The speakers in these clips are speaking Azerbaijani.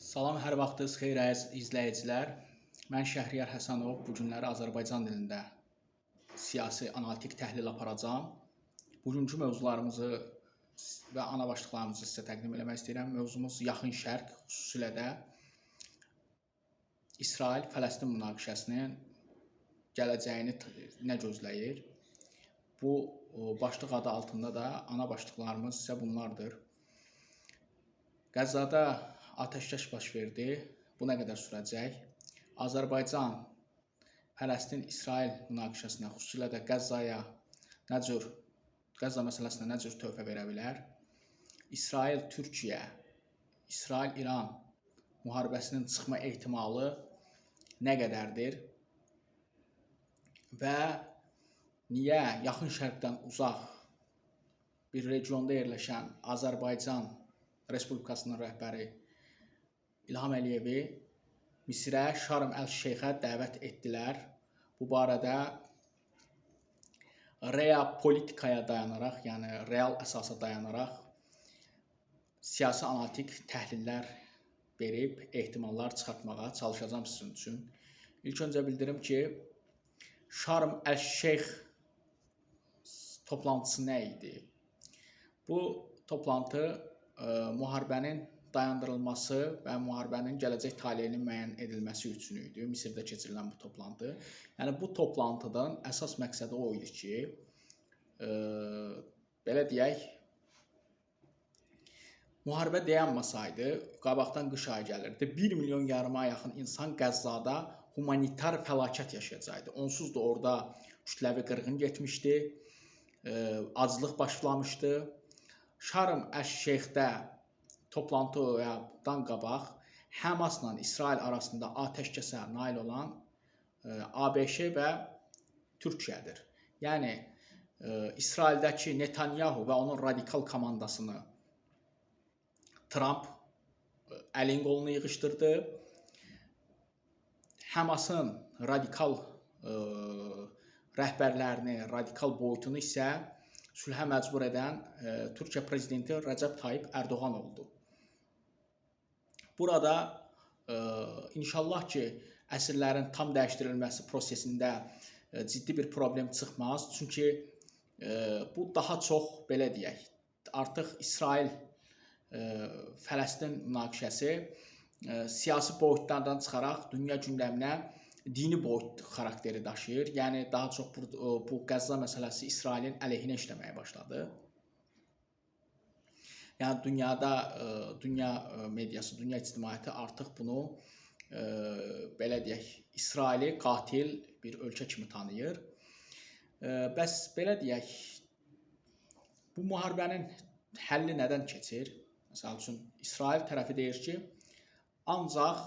Salam, hər vaxtınız xeyir əziz izləyicilər. Mən Şəhriyar Həsənov. Bu günləri Azərbaycan dilində siyasi analitik təhlil aparacağam. Bugünkü mövzularımızı və ana başlıqlarımızı sizə təqdim etmək istəyirəm. Mövzumuz Yaxın Şərq, xüsusilə də İsrail-Fələstin münaqişəsinin gələcəyini nə gözləyir? Bu başlıq adı altında da ana başlıqlarımız isə bunlardır. Qəzzada atəşkəs baş verdi. Bu nə qədər sürəcək? Azərbaycan, Fələstin, İsrail münaqişəsinə, xüsusilə də Qəzza məsələsinə nə cür töhfə verə bilər? İsrail, Türkiyə, İsrail-İran müharibəsinin çıxma ehtimalı nə qədərdir? Və niyə Yaxın Şərqdən uzaq bir regionda yerləşən Azərbaycan Respublikasının rəhbəri İlham Əliyevi Misrə, Şarm əl-Şeyxə dəvət etdilər? Bu barədə real politikaya dayanaraq, yəni real əsasa dayanaraq siyasi analitik təhlillər verib ehtimallar çıxartmağa çalışacağım sizin üçün. İlk öncə bildirim ki, Şarm əl-Şeyx toplantısı nə idi? Bu toplantı müharibənin dayandırılması və müharibənin gələcək taleyinin müəyyən edilməsi üçün idi. Misirdə keçirilən bu toplantı. Yəni bu toplantıdan əsas məqsədi o idi ki, belə deyək, müharibə dayanmasaydı, qabaqdan qış ayı gəlirdi. 1,5 milyon yaxın insan Qəzzada humanitar fəlakət yaşayacaqdı. Onsuz da orada kütləvi qırğın getmişdi, aclıq başlamışdı. Şarm əl-Şeyxdə toplantıdan qabaq Həmasla İsrail arasında atəşkəsə nail olan ABŞ və Türkiyədir. Yəni İsraildəki Netanyahu və onun radikal komandasını Trump əlin qolunu yığışdırdı. Həmasın radikal rəhbərlərini, radikal boyutunu isə sülhə məcbur edən Türkiyə prezidenti Rəcəb Tayyip Ərdoğan oldu. Burada inşallah ki, əsirlərin tam dəyişdirilməsi prosesində ciddi bir problem çıxmaz. Çünki bu daha çox, belə deyək, artıq İsrail-Fələstin münaqişəsi siyasi boyutlardan çıxaraq dünya gündəminə dini boyut xarakteri daşıyır. Yəni daha çox bu Qəzza məsələsi İsrailin əleyhinə işləməyə başladı. Yəni dünya mediası, dünya ictimaiyyəti artıq bunu belə deyək, İsraili qatil bir ölkə kimi tanıyır. Bəs belə deyək, bu müharibənin həlli nədən keçir? Məsəl üçün İsrail tərəfi deyir ki, ancaq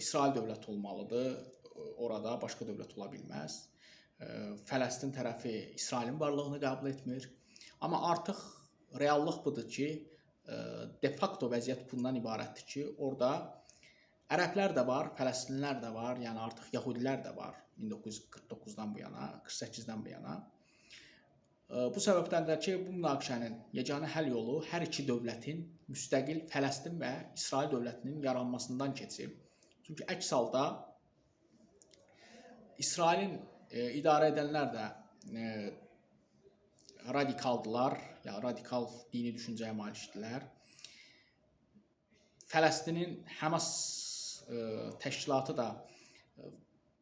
İsrail dövləti olmalıdır, orada başqa dövlət ola bilməz. Fələstin tərəfi İsrailin varlığını qəbul etmir. Amma artıq reallıq budur ki, de facto vəziyyət bundan ibarətdir ki, orada ərəblər də var, fələstinlilər də var, yəni artıq yəhudilər də var 1949-dan bu yana, 48-dən bu yana. Bu səbəbdəndir ki, bu münaqişənin yeganə həll yolu hər iki dövlətin müstəqil Fələstin və İsrail dövlətinin yaranmasından keçir. Çünki əks halda İsrailin idarə edənlər də radikaldılar, ya radikal dini düşüncəyə malikdirlər. Fələstinin Həmas təşkilatı da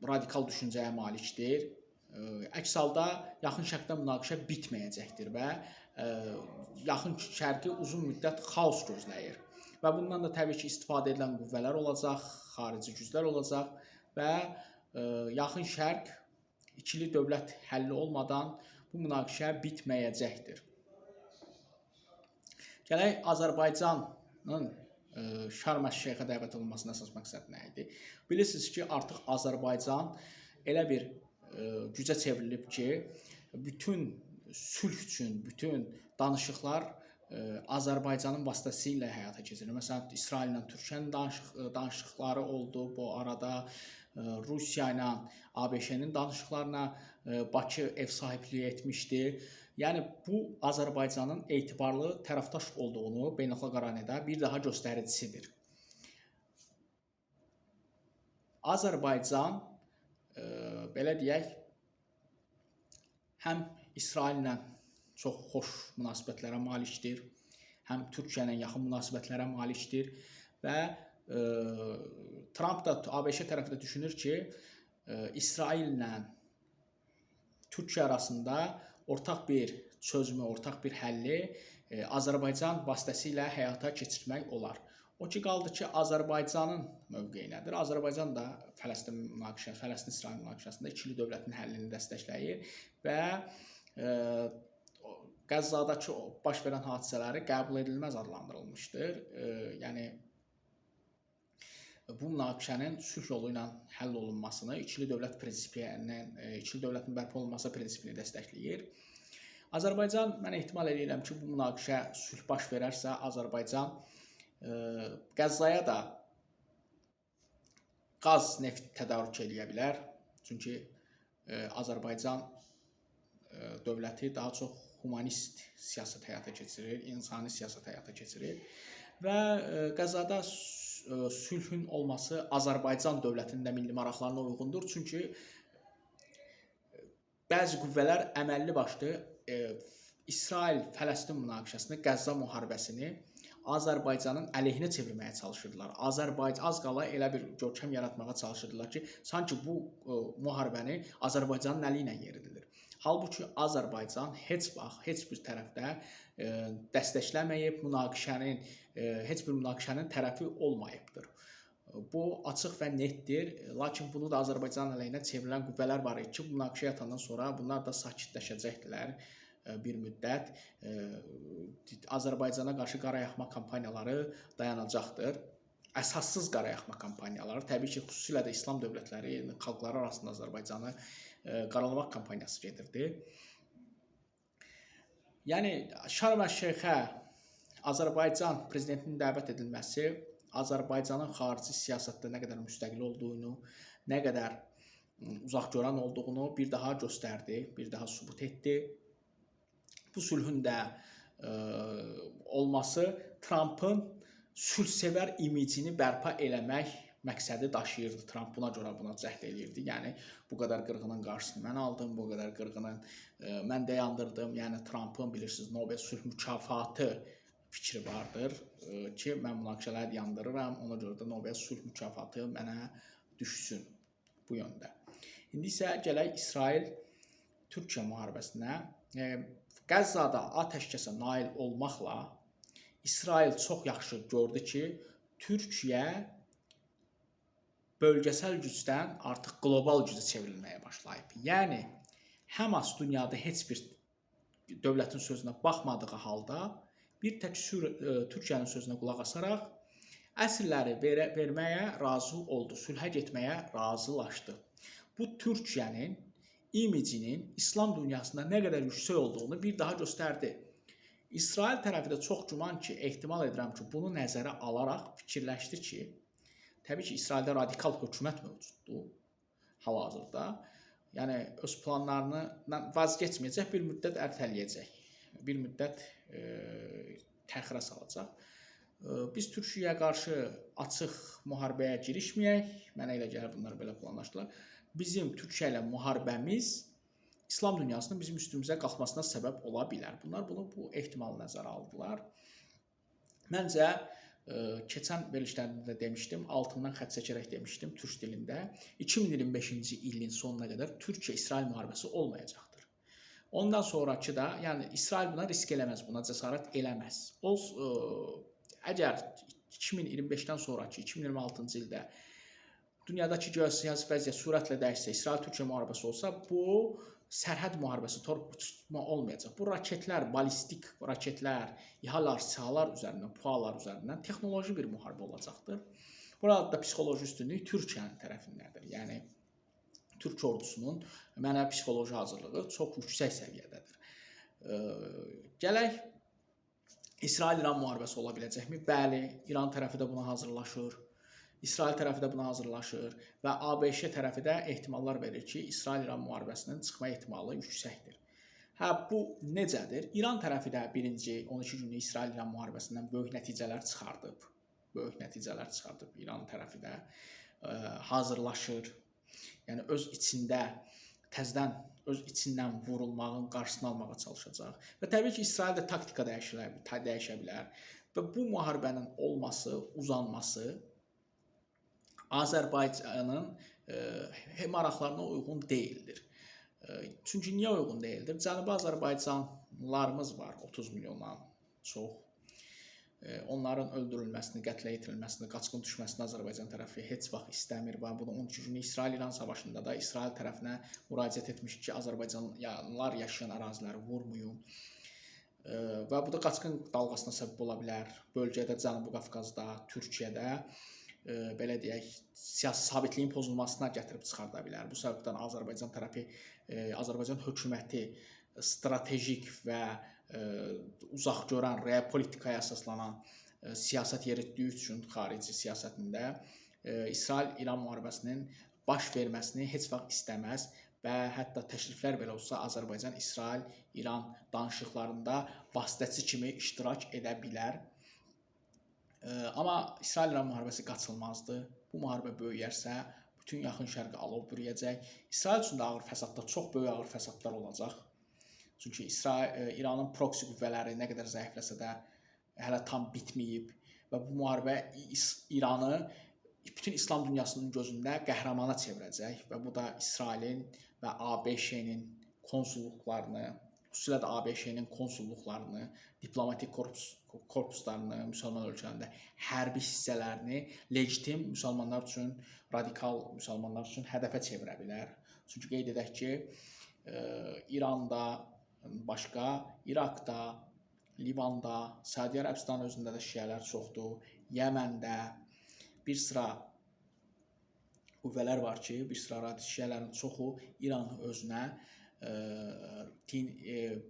radikal düşüncəyə malikdir. Əks halda Yaxın Şərqdə münaqişə bitməyəcəkdir və Yaxın Şərqi uzun müddət xaos gözləyir. Və bundan da təbii ki, istifadə edilən qüvvələr olacaq, xarici güclər olacaq və Yaxın Şərq ikili dövlət həlli olmadan bu münaqişə bitməyəcəkdir. Gələk Azərbaycanın Şarm əl-Şeyxə dəvət olunmasının əsas məqsədi nə idi? Bilirsiniz ki, artıq Azərbaycan elə bir gücə çevrilib ki, bütün sülh üçün, bütün danışıqlar Azərbaycanın vasitəsilə həyata keçirilir. Məsələn, İsrail ilə Türkiyənin danışıqları oldu bu arada, Rusiya ilə ABŞ-nin danışıqlarına Bakı ev sahibliyi etmişdi. Yəni bu Azərbaycanın etibarlı tərəfdaş olduğunu beynəlxalq arenada bir daha göstəricisidir. Azərbaycan belə deyək, həm İsraillə çox xoş münasibətlərə malikdir, həm Türkiyə ilə yaxın münasibətlərə malikdir və Trump da ABŞ tərəfi də düşünür ki, İsraillə Türkiyə arasında ortaq bir çözümü, ortaq bir həlli Azərbaycan vasitəsilə həyata keçirmək olar. O ki qaldı ki, Azərbaycanın mövqeyi nədir? Azərbaycan da Fələstin-İsrail münaqişəsində ikili dövlətin həllini dəstəkləyir və Qəzzadakı baş verən hadisələri qəbul edilməz adlandırılmışdır. Yəni bu münaqişənin sülh yolu ilə həll olunmasını, ikili dövlət prinsipinin, ikili dövlətin bərpa olunması prinsipini dəstəkləyir. Azərbaycan, mən ehtimal edirəm ki, bu münaqişə sülh baş verərsə, Azərbaycan Qəzzaya da qaz, neft tədarük edə bilər. Çünki Azərbaycan dövləti daha çox humanist siyasət həyata keçirir, insani siyasət həyata keçirir və Qəzzada sülhün olması Azərbaycan dövlətinin də milli maraqlarına uyğundur. Çünki bəzi qüvvələr əməlli başlı İsrail-Fələstin münaqişəsini, Qəzza müharibəsini Azərbaycanın əleyhinə çevirməyə çalışırdılar. Az qala elə bir görkəm yaratmağa çalışırdılar ki, sanki bu müharibəni Azərbaycanın əli ilə yeridilir. Halbuki Azərbaycan heç vaxt, heç bir tərəfdə dəstəkləməyib, heç bir münaqişənin tərəfi olmayıbdır. Bu açıq və netdir. Lakin bunu da Azərbaycan əleyhinə çevrilən qüvvələr var ki, münaqişə yatandan sonra bunlar da sakitləşəcəkdilər bir müddət. Azərbaycana qarşı qarayaxma kampaniyaları dayanacaqdır. Əsassız qarayaxma kampaniyaları, təbii ki, xüsusilə də İslam dövlətləri, xalqları arasında Azərbaycanı qaralamaq kampaniyası gedirdi. Yəni, Şarm-əl-Şeyxə Azərbaycan prezidentinin dəvət edilməsi Azərbaycanın xarici siyasətdə nə qədər müstəqil olduğunu, nə qədər uzaqgörən olduğunu bir daha göstərdi, bir daha sübut etdi. Bu sülhün də olması Trumpın sülhsevər imicini bərpa eləmək məqsədi daşıyırdı. Trump buna görə buna cəhd eləyirdi. Yəni, bu qədər qırğının qarşısını mən aldım, bu qədər qırğının mən dayandırdım. Yəni, Trumpın bilirsiniz, Nobel sülh mükafatı fikri vardır ki, mən münaqişələri dayandırıram, ona görə də Nobel sülh mükafatı mənə düşsün bu yöndə. İndi isə gələk İsrail-Türkiyə müharibəsinə. Qəzzada atəşkəsə nail olmaqla İsrail çox yaxşı gördü ki, Türkiyə bölgəsəl gücdən artıq qlobal gücə çevrilməyə başlayıb. Yəni, Həmas dünyada heç bir dövlətin sözünə baxmadığı halda bir tək Türkiyənin sözünə qulaq asaraq əsirləri verməyə razı oldu, sülhə getməyə razılaşdı. Bu Türkiyənin imicinin İslam dünyasında nə qədər yüksək olduğunu bir daha göstərdi. İsrail tərəfi də çox güman ki, ehtimal edirəm ki, bunu nəzərə alaraq fikirləşdi ki, təbii ki, İsraildə radikal hökumət mövcuddur hal-hazırda. Yəni, öz planlarından vazgeçməyəcək, bir müddət ərtələyəcək, bir müddət təxirə salacaq. Biz Türkiyəyə qarşı açıq müharibəyə girişməyək, mənə elə gəlir bunlar belə planlaşdılar. Bizim Türkiyə ilə müharibəmiz İslam dünyasının bizim üstümüzə qalxmasına səbəb ola bilər. Bunlar bu ehtimalı nəzərə aldılar. Məncə, keçən verilişlərimdə də demişdim, altından xətt çəkərək demişdim Türk dilində, 2025-ci ilin sonuna qədər Türkiyə-İsrail müharibəsi olmayacaqdır. Ondan sonraki da, yəni İsrail buna risk eləməz, buna cəsarət eləməz. Əgər 2025-dən sonraki 2026-cı ildə dünyadakı geosiyasi vəziyyət sürətlə dəyişsə, İsrail-Türkiyə müharibəsi olsa, bu sərhəd müharibəsi, torpaq tutma olmayacaq. Bu raketlər, balistik raketlər, İHAlar, SİHAlar üzərindən, PUAlar üzərindən texnoloji bir müharibə olacaqdır. Burada da psixoloji üstünlük Türkiyənin tərəfindədir. Yəni, Türk ordusunun mənəvi psixoloji hazırlığı çox yüksək səviyyədədir. Gələk, İsrail-İran müharibəsi ola biləcəkmi? Bəli, İran tərəfi də buna hazırlaşır. İsrail tərəfi də buna hazırlaşır və ABŞ tərəfi də ehtimallar verir ki, İsrail-İran müharibəsinin çıxma ehtimalı yüksəkdir. Bu necədir? İran tərəfi də birinci 12 günlük İsrail-İran müharibəsindən böyük nəticələr çıxardıb. İran tərəfi də hazırlaşır. Yəni öz içində təzədən öz içindən vurulmağın qarşısını almağa çalışacaq. Və təbii ki, İsrail də taktika dəyişə bilər. Və bu müharibənin olması, uzanması Azərbaycanın maraqlarına uyğun deyildir. Çünki niyə uyğun deyildir? Cənubi Azərbaycanlılarımız var, 30 milyondan çox. Onların öldürülməsini, qətlə yetirilməsini, qaçqın düşməsini Azərbaycan tərəfi heç vaxt istəmir və bunu onun üçün İsrail-İran savaşında da İsrail tərəfinə müraciət etmiş ki, Azərbaycanlılar yaşayan əraziləri vurmayın. Və bu da qaçqın dalğasına səbəb ola bilər. Bölgədə, Cənubi Qafqazda, Türkiyədə belə deyək, siyasi sabitliyin pozulmasına gətirib çıxarda bilər. Bu səbəbdən Azərbaycan tərəfi, Azərbaycan hökuməti stratejik və uzaq görən, real politikaya əsaslanan siyasət yeritdiyi üçün xarici siyasətində İsrail-İran müharibəsinin baş verməsini heç vaxt istəməz və hətta təkliflər belə olsa Azərbaycan İsrail-İran danışıqlarında vasitəçi kimi iştirak edə bilər. Amma İsrail-İran müharibəsi qaçılmazdır. Bu müharibə böyüyərsə bütün yaxın şərqi alov bürüyəcək. İsrail üçün də ağır fəsadlar, çox böyük ağır fəsadlar olacaq. Çünki İranın proksi qüvvələri nə qədər zəifləsə də hələ tam bitməyib və bu müharibə İranı bütün İslam dünyasının gözündə qəhrəmana çevirəcək və bu da İsrailin və ABŞ-nin konsulluqlarını, xüsusilə də ABC-nin konsulluqlarını, diplomatik korpuslarını, müsəlman ölkələrində hərbi hissələrini legitim müsəlmanlar üçün, radikal müsəlmanlar üçün hədəfə çevirə bilər. Çünki qeyd edək ki, İranda başqa, İraqda, Livanda, Səudiyyə Ərəbistan özündə də şiələr çoxdur, Yəməndə bir sıra qüvvələr var ki, bir sıra şiələrin çoxu İranı özünə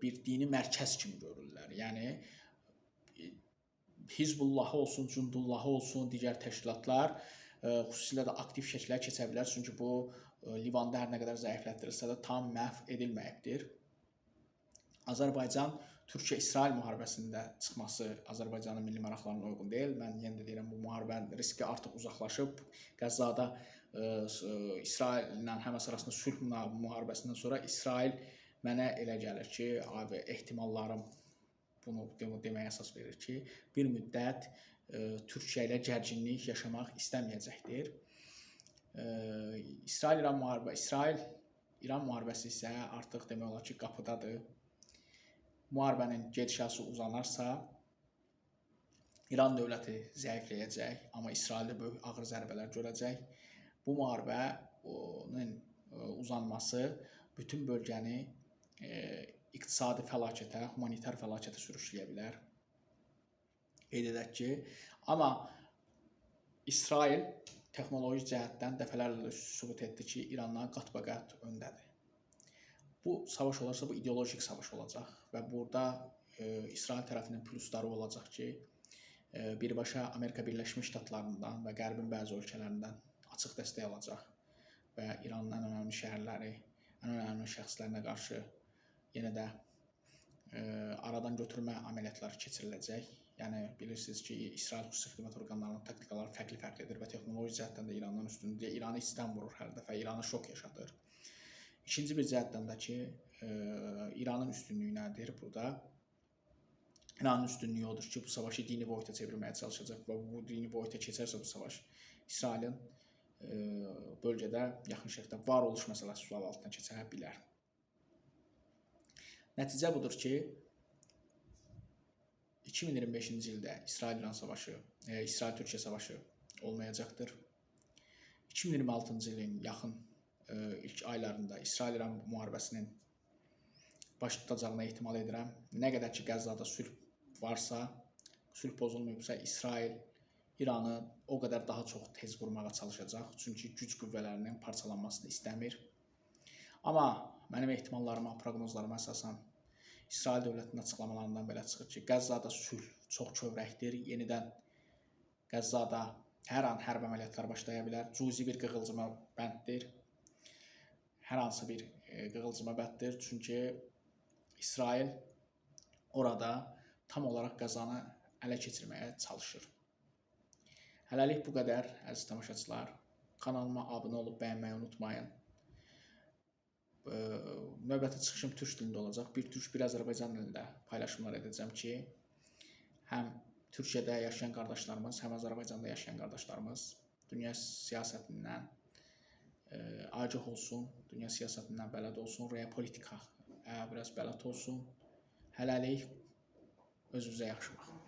bir dini mərkəz kimi görürlər. Yəni Hizbullahı olsun, Cundullahı olsun, digər təşkilatlar xüsusilə də aktiv şəkildə keçə bilər. Çünki bu Livanda hər nə qədər zəiflətdirilsə də tam məhv edilməyibdir. Azərbaycan Türkiyə-İsrail müharibəsində çıxması Azərbaycanın milli maraqlarına uyğun deyil. Mən yenə də deyirəm, bu müharibənin riski artıq uzaqlaşıb. Qəzzada İsraillə Həmas arasında sülh müharibəsindən sonra İsrail mənə elə gəlir ki, ehtimallarım bunu deməyə əsas verir ki, bir müddət Türkiyə ilə gərginlik yaşamaq istəməyəcəkdir. İsrail-İran müharibəsi isə artıq demək olar ki, qapıdadır. Müharibənin gedişatı uzanarsa, İran dövləti zəifləyəcək, amma İsraildə böyük ağır zərbələr görəcək. Bu müharibənin uzanması bütün bölgəni iqtisadi fəlakətə, humanitar fəlakətə sürükləyə bilər. Qeyd edək ki, amma İsrail texnoloji cəhətdən dəfələrlə sübut etdi ki, İrandan qat-baqat öndədir. Bu savaş olarsa, bu ideolojik savaş olacaq və burada İsrail tərəfinin plusları olacaq ki, birbaşa Amerika Birləşmiş Ştatlarından və Qərbin bəzi ölkələrindən açıq dəstək alacaq və İranın ən önəmli şəhərləri, ən önəmli şəxslərinə qarşı yenə də aradan götürmə əməliyyatları keçiriləcək. Yəni bilirsiniz ki, İsrail xüsusi xidmət orqanlarının taktikaları fərqli-fərqlidir və texnoloji cəhətdən də İrandan üstündür. İranı istən vurur hər dəfə, İranı şok yaşadır. İkinci bir cəhətdən də ki, İranın üstünlüyü nədir burada? İranın üstünlüyü odur ki, bu savaşı dini boyuta çevirməyə çalışacaq və bu dini boyuta keçərsə bu savaş İsrailin bölgədə, yaxın şərqdə varoluş məsələsi sual altına keçə bilər. Nəticə budur ki, 2025-ci ildə İsrail-İran savaşı, İsrail-Türkiyə savaşı olmayacaqdır. 2026-cı ilin yaxın ilk aylarında İsrail-İran müharibəsinin baş tutacağına ehtimal edirəm. Nə qədər ki, Qəzzada sülh varsa, sülh pozulmayıbsa, İsrail İranı o qədər daha çox tez vurmağa çalışacaq. Çünki güc qüvvələrinin parçalanmasını istəmir. Amma mənim ehtimallarıma, proqnozlarıma əsasən İsrail dövlətinin açıqlamalarından belə çıxır ki, Qəzzada sülh çox kövrəkdir. Yenidən Qəzzada hər an hərb əməliyyatlar başlaya bilər. Cüzi bir qığılcıma bənddir. Hər hansı bir qığılcıma bənddir. Çünki İsrail orada tam olaraq Qəzzanı ələ keçirməyə çalışır. Hələlik bu qədər, əziz tamaşaçılar. Kanalıma abunə olub bəyənməyi unutmayın. Növbəti çıxışım türk dilində olacaq. Bir türk, bir Azərbaycan dilində paylaşımlar edəcəm ki, həm Türkiyədə yaşayan qardaşlarımız, həm Azərbaycanda yaşayan qardaşlarımız dünya siyasətindən agah olsun, dünya siyasətindən bələd olsun, realpolitika biraz bələd olsun. Hələlik özünüzə yaxşı baxın.